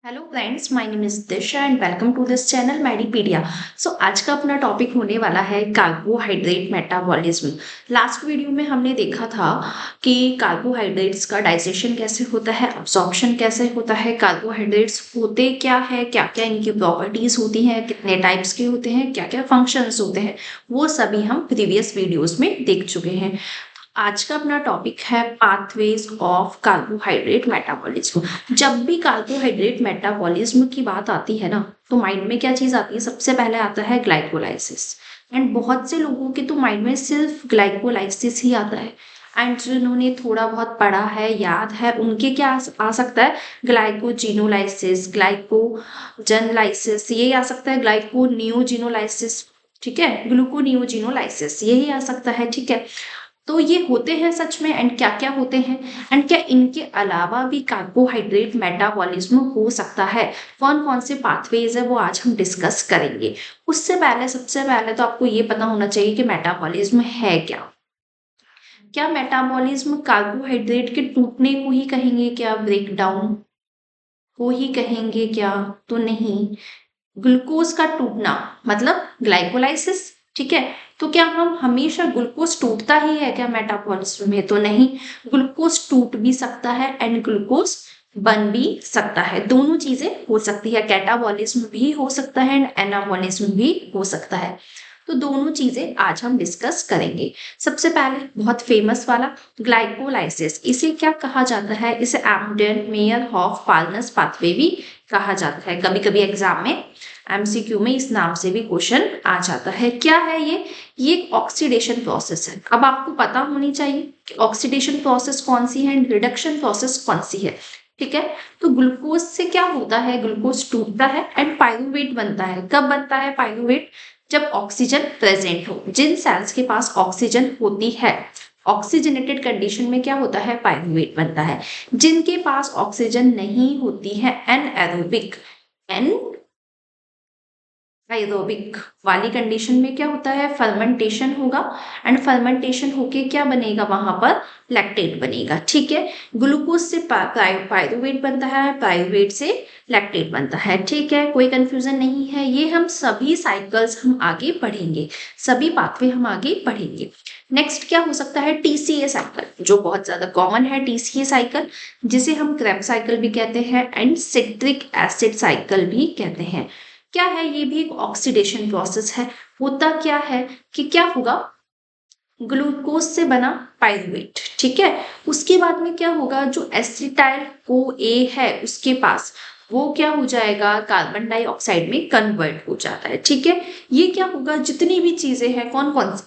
Hello friends, my name is Disha and welcome to this channel Medipedia. आज का अपना topic होने वाला है कार्बोहाइड्रेट मेटाबॉलिज्म। लास्ट वीडियो में हमने देखा था कि कार्बोहाइड्रेट्स का डाइजेशन कैसे होता है, अब्जॉर्प्शन कैसे होता है, कार्बोहाइड्रेट्स होते क्या है, क्या क्या इनकी प्रॉपर्टीज होती हैं, कितने टाइप्स के होते हैं, क्या क्या फंक्शंस होते हैं, वो सभी हम प्रीवियस वीडियोस में देख चुके हैं। आज का अपना टॉपिक है पाथवेज ऑफ कार्बोहाइड्रेट मेटाबॉलिज्म। जब भी कार्बोहाइड्रेट मेटाबॉलिज्म की बात आती है ना, तो माइंड में क्या चीज आती है? सबसे पहले आता है ग्लाइकोलाइसिस। एंड बहुत से लोगों के तो माइंड में सिर्फ ग्लाइकोलाइसिस ही आता है। एंड जिन्होंने थोड़ा बहुत पढ़ा है, याद है, उनके क्या आ सकता है? ग्लाइकोजिनोलाइसिस, ग्लाइकोजनलाइसिस, ये आ सकता है ग्लाइकोनियोजिनोलाइसिस। ठीक है, ग्लूकोनियोजिनोलाइसिस यही आ सकता है। ठीक है, तो ये होते हैं सच में, एंड क्या क्या होते हैं, एंड क्या इनके अलावा भी कार्बोहाइड्रेट मेटाबॉलिज्म हो सकता है? कौन कौन से पाथवेज है वो आज हम डिस्कस करेंगे। उससे पहले सबसे पहले तो आपको ये पता होना चाहिए कि मेटाबॉलिज्म है क्या। क्या मेटाबॉलिज्म कार्बोहाइड्रेट के टूटने को ही कहेंगे? क्या ब्रेक डाउन को ही कहेंगे क्या? तो नहीं। ग्लूकोज का टूटना मतलब ग्लाइकोलाइसिस। ठीक है, तो क्या हम हमेशा ग्लूकोज टूटता ही है क्या मेटाबॉलिज्म में? तो नहीं। ग्लूकोज टूट भी सकता है एंड ग्लूकोज बन भी सकता है। दोनों चीजें हो सकती है। कैटाबॉलिज्म भी हो सकता है एंड एनाबॉलिज्म भी हो सकता है। तो दोनों चीजें आज हम डिस्कस करेंगे। सबसे पहले बहुत फेमस वाला ग्लाइकोलाइसिस, इसे क्या कहा जाता है? इसे एम्डेन मेयर हॉफ पालनस पाथवे भी कहा जाता है। कभी कभी एग्जाम में एमसीक्यू में इस नाम से भी क्वेश्चन आ जाता है। क्या है ये एक ऑक्सीडेशन प्रोसेस है। अब आपको पता होनी चाहिए कि ऑक्सीडेशन प्रोसेस कौन सी है, रिडक्शन प्रोसेस कौन सी है। ठीक है, तो ग्लूकोज से क्या होता है? ग्लूकोज टूटता है एंड पाइरुवेट बनता है। कब बनता है पाइरुवेट? जब ऑक्सीजन प्रेजेंट हो। जिन सेल्स के पास ऑक्सीजन होती है, ऑक्सीजनेटेड कंडीशन में क्या होता है? पाइरुवेट बनता है। जिनके पास ऑक्सीजन नहीं होती है, एनएरोबिक, एरोबिक वाली कंडीशन में क्या होता है? फर्मेंटेशन होगा एंड फर्मेंटेशन होके क्या बनेगा? वहां पर लैक्टेट बनेगा। ठीक है, ग्लूकोज से पाइरुवेट बनता है, पाइरुवेट से लैक्टेट बनता है। ठीक है, कोई कंफ्यूजन नहीं है। ये हम सभी साइकिल्स हम आगे पढ़ेंगे, सभी पाथवे हम आगे पढ़ेंगे। नेक्स्ट क्या हो सकता है? टीसीए साइकिल, जो बहुत ज्यादा कॉमन है। टीसीए साइकिल जिसे हम क्रेब्स साइकिल भी कहते हैं एंड सिट्रिक एसिड साइकिल भी कहते हैं। क्या है? ये भी एक ऑक्सीडेशन प्रोसेस है। होता क्या है कि क्या होगा? ग्लूकोज से बना पाइरुवेट। ठीक है, उसके बाद में क्या होगा? जो एसिटाइल को ए है उसके पास, वो क्या हो जाएगा? कार्बन डाइऑक्साइड में कन्वर्ट हो जाता है। ठीक है, ये क्या होगा? जितनी भी चीजें हैं, कौन कौन सी?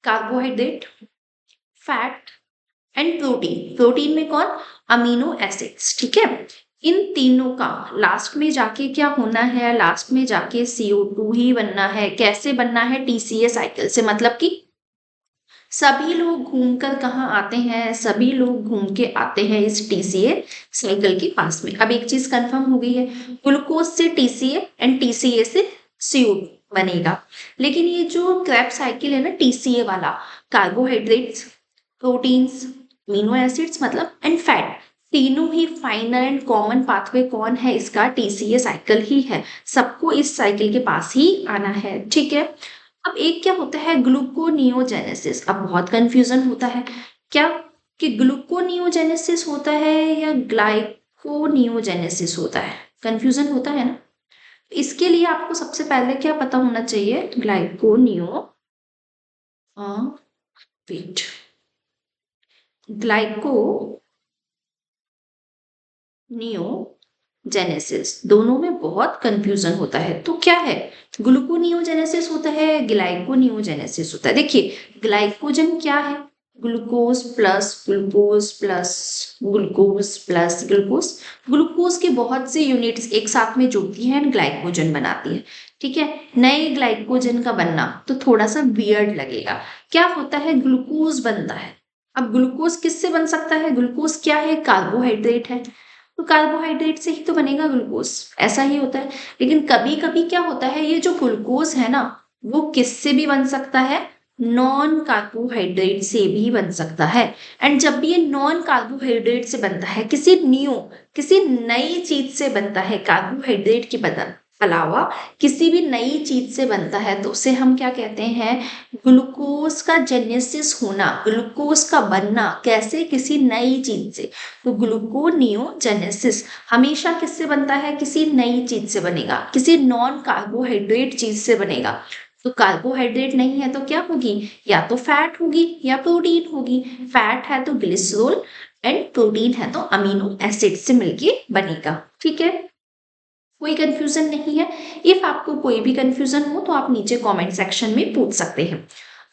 Carbohydrate, fat and protein. Protein में कौन? Amino acids. ठीक है, इन तीनों का लास्ट में जाके क्या होना है? लास्ट में जाके CO2 ही बनना है। कैसे बनना है? टीसीए साइकिल से। मतलब कि सभी लोग घूमकर कहाँ आते हैं? सभी लोग घूम के आते हैं इस टीसीए साइकिल के पास में। अब एक चीज कंफर्म हो गई है, ग्लूकोज से टीसीए एंड टीसीए से CO2 बनेगा। लेकिन ये जो क्रैब साइकिल है ना, टीसीए वाला, कार्बोहाइड्रेट्स, प्रोटीन्स, अमीनो एसिड्स मतलब एंड फैट, तीनों ही फाइनल एंड कॉमन पाथवे कौन है इसका? टीसीए साइकिल ही है। सबको इस साइकिल के पास ही आना है। ठीक है, अब एक क्या होता है? ग्लूकोनियोजेनेसिस। अब बहुत कंफ्यूजन होता है क्या कि ग्लूकोनियोजेनेसिस होता है या ग्लाइकोनियोजेनेसिस होता है? कंफ्यूजन होता है ना। इसके लिए आपको सबसे पहले क्या पता होना चाहिए? ग्लाइकोनियो वेट, ग्लाइको नियोजेनेसिस, दोनों में बहुत कंफ्यूजन होता है। तो क्या है? ग्लूकोनियोजेनेसिस होता है, ग्लाइकोनियोजेनेसिस होता है। देखिए, ग्लाइकोजन क्या है? Glucose plus glucose plus glucose plus glucose. Glucose के बहुत से यूनिट्स एक साथ में जुड़ती हैं एंड ग्लाइकोजन बनाती है। ठीक है, नए ग्लाइकोजन का बनना तो थोड़ा सा वियर्ड लगेगा। क्या होता है? ग्लूकोज बनता है। अब ग्लूकोज किससे बन सकता है? ग्लूकोज क्या है? कार्बोहाइड्रेट है, तो कार्बोहाइड्रेट से ही तो बनेगा ग्लूकोज। ऐसा ही होता है। लेकिन कभी कभी क्या होता है? ये जो ग्लूकोज है ना, वो किससे भी बन सकता है? नॉन कार्बोहाइड्रेट से भी बन सकता है। एंड जब भी ये नॉन कार्बोहाइड्रेट से बनता है, किसी नई चीज से बनता है, कार्बोहाइड्रेट के बदल अलावा किसी भी नई चीज से बनता है, तो उसे हम क्या कहते हैं? ग्लूकोज का जेनेसिस होना, ग्लूकोज का बनना कैसे? किसी नई चीज से। तो ग्लूकोनियोजेनेसिस हमेशा किससे बनता है? किसी नई चीज से बनेगा, किसी नॉन कार्बोहाइड्रेट चीज से बनेगा। तो कार्बोहाइड्रेट नहीं है तो क्या होगी? या तो फैट होगी या प्रोटीन होगी। फैट है तो ग्लिसरॉल, एंड प्रोटीन है तो अमीनो एसिड से मिलके बनेगा। ठीक है, कोई कंफ्यूजन नहीं है। इफ आपको कोई भी कंफ्यूजन हो तो आप नीचे कमेंट सेक्शन में पूछ सकते हैं।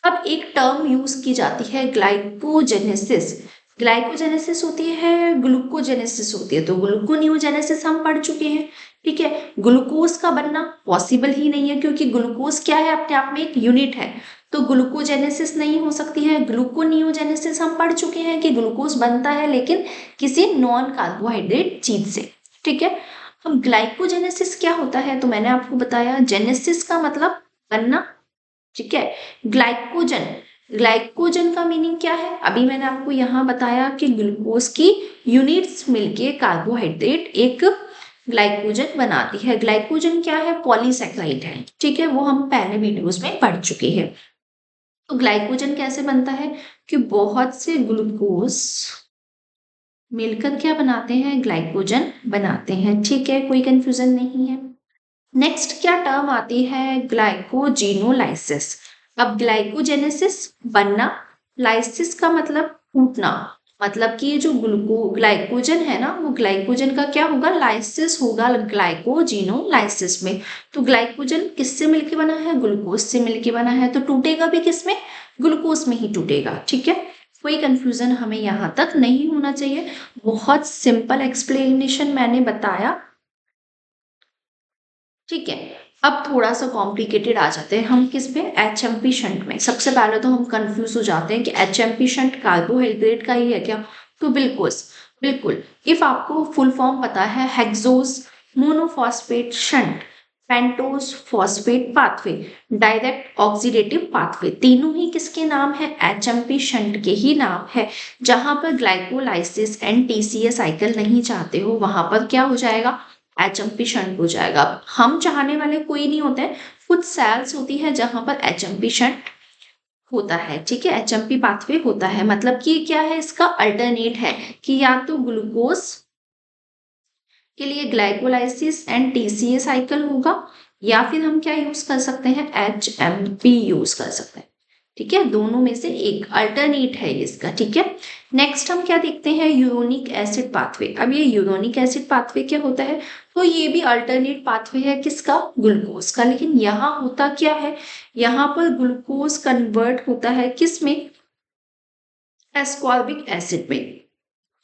अब एक टर्म यूज की जाती है ग्लाइकोजेनेसिस। ग्लाइकोजेनेसिस होती है, ग्लूकोजेनेसिस होती है। तो ग्लूकोनियोजेनेसिस हम पढ़ चुके हैं। ठीक है, ग्लूकोज का बनना पॉसिबल ही नहीं है, क्योंकि ग्लूकोज क्या है? अपने आप में एक यूनिट है। तो ग्लूकोजेनेसिस नहीं हो सकती है। ग्लूकोनियोजेनेसिस हम पढ़ चुके हैं कि ग्लूकोज बनता है लेकिन किसी नॉन कार्बोहाइड्रेट चीज से। ठीक है, अब ग्लाइकोजेनेसिस क्या होता है? तो मैंने आपको बताया, जेनेसिस का मतलब बनना। ठीक है, ग्लाइकोजन, ग्लाइकोजन का मीनिंग क्या है? अभी मैंने आपको यहाँ बताया कि ग्लूकोज की यूनिट्स मिलके कार्बोहाइड्रेट एक ग्लाइकोजन बनाती है। ग्लाइकोजन क्या है? पॉलीसैकेराइड है। ठीक है, वो हम पहले वीडियोस में पढ़ चुके हैं। तो ग्लाइकोजन कैसे बनता है? कि बहुत से ग्लूकोज मिलकर क्या बनाते हैं? ग्लाइकोजन बनाते हैं। ठीक है, कोई कंफ्यूजन नहीं है। नेक्स्ट क्या टर्म आती है? ग्लाइकोजिनोलाइसिस। अब ग्लाइकोजेनेसिस बनना, लाइसिस का मतलब फूटना, मतलब कि ये जो ग्लाइकोजन है ना, वो ग्लाइकोजन का क्या होगा? लाइसिस होगा ग्लाइकोजिनोलाइसिस में। तो ग्लाइकोजन किससे मिलके बना है? ग्लूकोज से मिलके बना है। तो टूटेगा भी किसमें? ग्लूकोज में ही टूटेगा। ठीक है, कोई कंफ्यूजन हमें यहाँ तक नहीं होना चाहिए। बहुत सिंपल एक्सप्लेनेशन मैंने बताया। ठीक है, अब थोड़ा सा कॉम्प्लिकेटेड आ जाते हैं हम किस पे? एचएमपी शंट में। सबसे पहले तो हम कंफ्यूज हो जाते हैं कि एचएमपी शंट कार्बोहाइड्रेट का ही है क्या? तो बिल्कुल, बिल्कुल। इफ आपको फुल फॉर्म पता है, hexose monophosphate shunt, pentose phosphate pathway, direct oxidative pathway, तीनों ही किसके नाम है? एचएमपी शंट के ही नाम है। जहां पर ग्लाइकोलाइसिस एंड टीसीए साइकिल नहीं चाहते हो, वहां पर क्या हो जाएगा? एचएमपी शंट हो जाएगा। हम चाहने वाले कोई नहीं होते हैं, कुछ सेल्स होती है जहां पर एचएमपी शंट होता है। ठीक है, एचएमपी पाथवे होता है, मतलब कि क्या है? इसका अल्टरनेट है कि या तो ग्लूकोज के लिए ग्लाइकोलाइसिस एंड टीसीए साइकिल होगा, या फिर हम क्या यूज कर सकते हैं? एचएमपी यूज कर सकते हैं। ठीक है, दोनों में से एक अल्टरनेट है इसका। ठीक है, नेक्स्ट हम क्या देखते हैं? Uronic acid pathway. अब ये यूरोनिक एसिड पाथवे क्या होता है? तो ये भी अल्टरनेट पाथवे है किसका? ग्लूकोज का। लेकिन यहाँ होता क्या है? यहाँ पर ग्लूकोज कन्वर्ट होता है किस में? एस्कॉर्बिक एसिड में।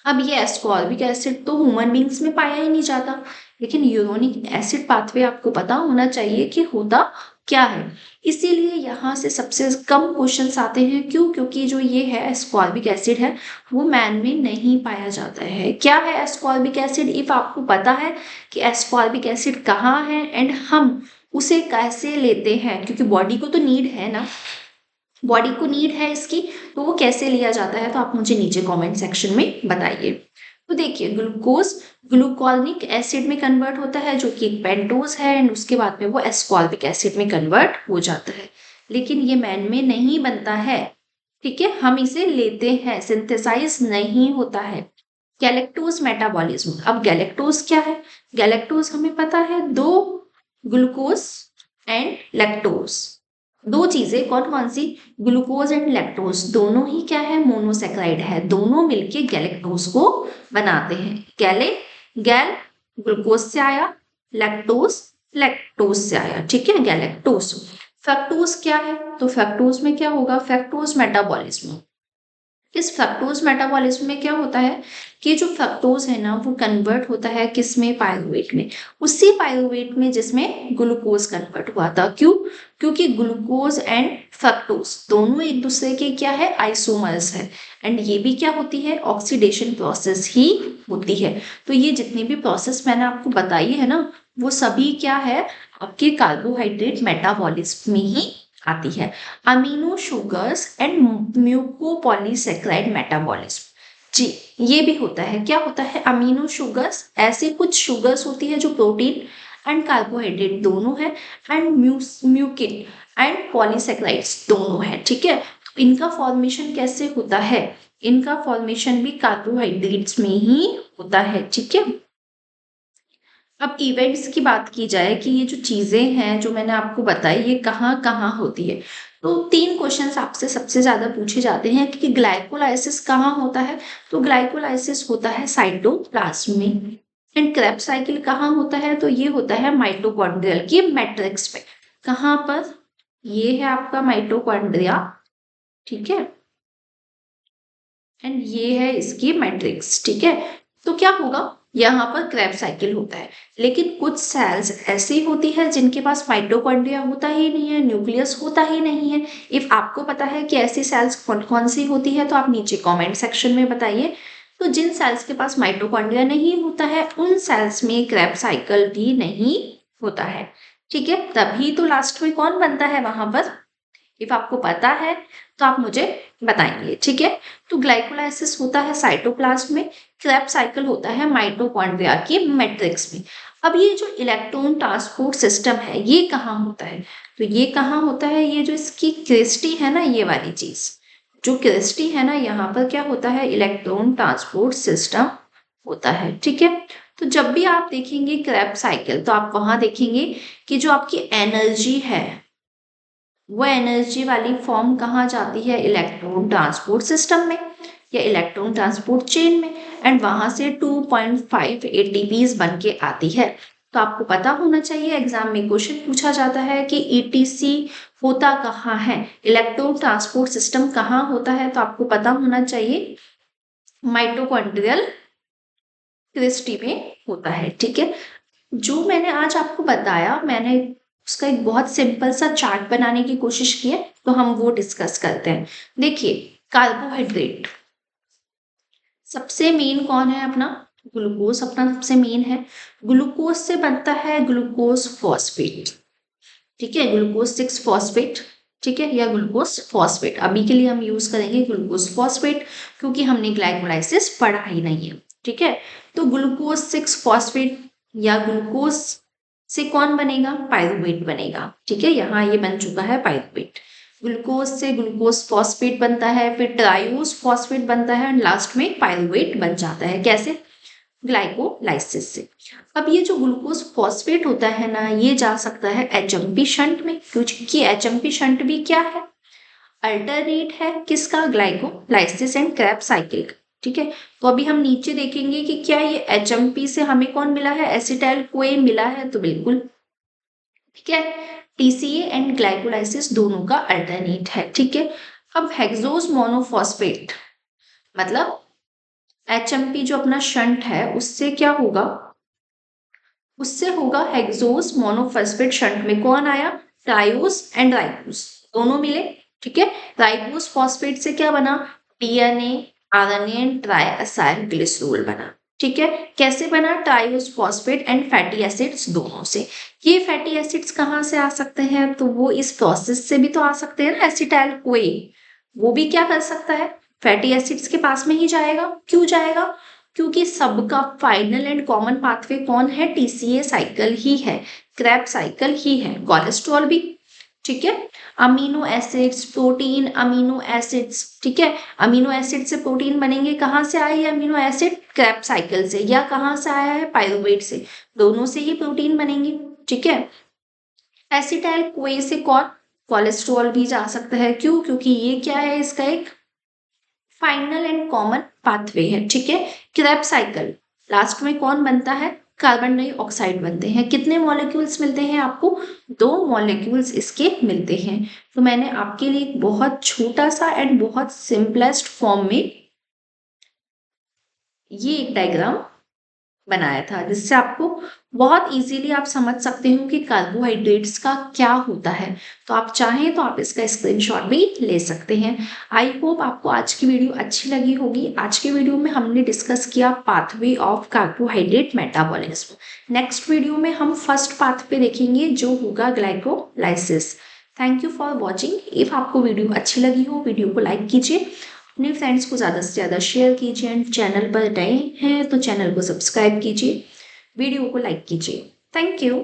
अब ये एस्कॉर्बिक एसिड तो ह्यूमन बींग्स में पाया ही नहीं जाता, लेकिन यूरोनिक एसिड पाथवे आपको पता होना चाहिए कि होता क्या है। इसीलिए यहाँ से सबसे कम क्वेश्चंस आते हैं। क्यों? क्योंकि जो ये है एस्कॉर्बिक एसिड है, वो मैन में नहीं पाया जाता है। क्या है एस्कॉर्बिक एसिड? इफ आपको पता है कि एस्कॉर्बिक एसिड कहाँ है एंड हम उसे कैसे लेते हैं, क्योंकि बॉडी को तो नीड है ना, बॉडी को नीड है इसकी, तो वो कैसे लिया जाता है? तो आप मुझे नीचे कमेंट सेक्शन में बताइए। तो देखिए, ग्लूकोज ग्लूकोनिक एसिड में कन्वर्ट होता है, जो कि एक पेंटोज है, एंड उसके बाद में वो एस्कॉर्बिक एसिड में कन्वर्ट हो जाता है। लेकिन ये मैन में नहीं बनता है। ठीक है, हम इसे लेते हैं, सिंथेसाइज नहीं होता है। Galactose metabolism. अब गैलेक्टोज क्या है? गैलेक्टोज हमें पता है, दो ग्लूकोज एंड लैक्टोज, दो चीजें कौन कौन सी? ग्लूकोज एंड लैक्टोज, दोनों ही क्या है? मोनोसेक्राइड है। दोनों मिलके गैलेक्टोज को बनाते हैं। गैल ग्लूकोज से आया, लैक्टोज लैक्टोज से आया। ठीक है, गैलेक्टोज। फ्रक्टोज क्या है? तो फ्रक्टोज में क्या होगा? Fructose metabolism. इस फ्रक्टोज मेटाबॉलिज्म में क्या होता है कि जो फ्रक्टोज है ना, वो कन्वर्ट होता है किसमें? पायरुवेट में। उसी पायरुवेट में जिसमें ग्लूकोज कन्वर्ट हुआ था। क्यों? क्योंकि ग्लूकोज एंड फ्रक्टोज दोनों एक दूसरे के क्या है? आइसोमर्स है। एंड ये भी क्या होती है? ऑक्सीडेशन प्रोसेस ही होती है। तो ये जितनी भी प्रोसेस मैंने आपको बताई है ना, वो सभी क्या है? आपके कार्बोहाइड्रेट मेटाबॉलिज्म में ही आती है। Amino sugars and mucopolysaccharide metabolism, जी ये भी होता है। क्या होता है? अमीनो शुगर्स, ऐसे कुछ शुगर्स होती है जो प्रोटीन एंड कार्बोहाइड्रेट दोनों है, एंड म्यूकिन एंड पॉलीसेक्राइड्स दोनों है, ठीक है। तो इनका फॉर्मेशन कैसे होता है? इनका फॉर्मेशन भी कार्बोहाइड्रेट्स में ही होता है, ठीक है। अब इवेंट्स की बात की जाए कि ये जो चीजें हैं जो मैंने आपको बताई ये कहाँ कहाँ होती है, तो 3 क्वेश्चंस आपसे सबसे ज्यादा पूछे जाते हैं कि ग्लाइकोलाइसिस कहाँ होता है। तो ग्लाइकोलाइसिस होता है साइटोप्लाज्म में। एंड क्रेब्स साइकिल कहाँ होता है? तो ये होता है माइटोकॉन्ड्रियल की मैट्रिक्स में। कहाँ पर? ये है आपका माइटोकॉन्ड्रिया, ठीक है, एंड ये है इसकी मैट्रिक्स, ठीक है। तो क्या होगा? यहाँ पर क्रेब साइकिल होता है, लेकिन कुछ सेल्स ऐसी होती है जिनके पास माइटोकॉन्ड्रिया होता ही नहीं है, न्यूक्लियस होता ही नहीं है। इफ आपको पता है कि ऐसी सेल्स कौन कौन सी होती है तो आप नीचे कमेंट सेक्शन में बताइए। तो जिन सेल्स के पास माइटोकॉन्ड्रिया नहीं होता है उन सेल्स में क्रेब साइकिल भी नहीं होता है, ठीक है। तभी तो लास्ट में कौन बनता है वहां पर? इफ आपको पता है तो आप मुझे बताएंगे, ठीक है। तो ग्लाइकोलाइसिस होता है साइटोप्लाज्म में, क्रेब साइकिल होता है माइटोकॉन्ड्रिया की मैट्रिक्स में। अब ये जो इलेक्ट्रॉन ट्रांसपोर्ट सिस्टम है ये कहाँ होता है? तो ये कहाँ होता है? ये जो इसकी क्रिस्टी है ना, ये वाली चीज जो क्रिस्टी है ना, यहाँ पर क्या होता है? इलेक्ट्रॉन ट्रांसपोर्ट सिस्टम होता है, ठीक है। तो जब भी आप देखेंगे क्रेब साइकिल तो आप वहां देखेंगे कि जो आपकी एनर्जी है वो एनर्जी वाली फॉर्म कहाँ जाती है? इलेक्ट्रॉन ट्रांसपोर्ट सिस्टम में या इलेक्ट्रॉन ट्रांसपोर्ट चेन में, एंड वहां से 2.5 एटीपीज बन के आती है। तो आपको पता होना चाहिए, एग्जाम में क्वेश्चन पूछा जाता है कि ईटीसी होता कहाँ है, इलेक्ट्रॉन ट्रांसपोर्ट सिस्टम कहाँ होता है, तो आपको पता होना चाहिए माइटोकॉन्ड्रियल क्रिस्टी में होता है, ठीक है। जो मैंने आज आपको बताया, मैंने उसका एक बहुत सिंपल सा चार्ट बनाने की कोशिश की है, तो हम वो डिस्कस करते हैं। देखिए, कार्बोहाइड्रेट सबसे मेन कौन है? अपना ग्लूकोज अपना सबसे मेन है। ग्लूकोज से बनता है ग्लूकोज फॉस्फेट, ठीक है, ग्लूकोज 6 फॉस्फेट, ठीक है, या ग्लूकोज फॉस्फेट। अभी के लिए हम यूज करेंगे ग्लूकोज फॉस्फेट क्योंकि हमने ग्लाइकोलाइसिस पढ़ा ही नहीं है, ठीक है। तो ग्लूकोज 6 फॉस्फेट या ग्लूकोज से कौन बनेगा? पायरुवेट बनेगा, ठीक है। यहाँ ये बन चुका है पायरुवेट। ग्लूकोज से ग्लूकोज फॉस्फेट बनता है, फिर ट्राइओस फॉस्फेट बनता है, एंड लास्ट में पायरुवेट बन जाता है। कैसे? ग्लाइकोलाइसिस से। अब ये जो ग्लूकोज फॉस्फेट होता है ना, ये जा सकता है एचएमपी शंट में, क्योंकि एचएमपी शंट भी क्या है? अल्टरनेट है किसका? ग्लाइकोलाइसिस एंड क्रेब साइकिल का, ठीक है। तो अभी हम नीचे देखेंगे कि क्या ये एचएमपी से हमें कौन मिला है? एसिटाइल कोई मिला है, तो बिल्कुल, ठीक है। टीसीए एंड ग्लाइकोलाइसिस दोनों का अल्टरनेट है, ठीक है। अब हेक्सोस मोनोफॉस्फेट मतलब एचएमपी जो अपना शंट है उससे क्या होगा? उससे होगा हेक्सोस मोनोफॉस्फेट। शंट में कौन आया? ट्राइओस एंड राइबोस दोनों मिले, ठीक है। राइबोस फॉस्फेट से क्या बना? DNA, RNA and try acyl glycerol बना, ठीक है। कैसे बना? ट्राइओस फॉस्फेट एंड फैटी एसिड्स दोनों से। ये फैटी एसिड्स कहाँ से आ सकते हैं? तो वो इस प्रोसेस से भी तो आ सकते हैं ना। एसिटाइल कोई वो भी क्या कर सकता है? फैटी एसिड्स के पास में ही जाएगा। क्यों जाएगा? क्योंकि सबका फाइनल एंड कॉमन पाथवे कौन है? टीसीए साइकिल ही है, क्रेब साइकिल ही है। कोलेस्ट्रॉल भी, ठीक है। Amino acids, protein, amino acids, ठीक है। अमीनो एसिड से प्रोटीन बनेंगे। कहाँ से आए ये अमीनो एसिड? क्रेब साइकिल से। या कहाँ से आया है? पायरुवेट से। दोनों से ही प्रोटीन बनेंगे, ठीक है। एसिटाइल कोई से कौन? कोलेस्ट्रॉल भी जा सकता है। क्यों? क्योंकि ये क्या है? इसका एक फाइनल एंड कॉमन पाथवे है, ठीक है। क्रेब साइकिल लास्ट में कौन बनता है? कार्बन डाइऑक्साइड बनते हैं। कितने मॉलिक्यूल्स मिलते हैं आपको? 2 मॉलिक्यूल्स इसके मिलते हैं। तो मैंने आपके लिए एक बहुत छोटा सा एंड बहुत सिंपलेस्ट फॉर्म में ये एक डायग्राम बनाया था जिससे आपको बहुत इजीली आप समझ सकते हो कि कार्बोहाइड्रेट्स का क्या होता है। तो आप चाहें तो आप इसका स्क्रीनशॉट भी ले सकते हैं। आई होप आपको आज की वीडियो अच्छी लगी होगी। आज के वीडियो में हमने डिस्कस किया pathway of carbohydrate metabolism. Next video में हम फर्स्ट पाथवे देखेंगे जो होगा glycolysis. Thank you for watching. If आपको वीडियो अच्छी लगी हो, वीडियो को लाइक कीजिए, अपने फ्रेंड्स को ज़्यादा से ज़्यादा शेयर कीजिए एंड चैनल पर नए हैं तो चैनल को सब्सक्राइब कीजिए, वीडियो को लाइक कीजिए। Thank you.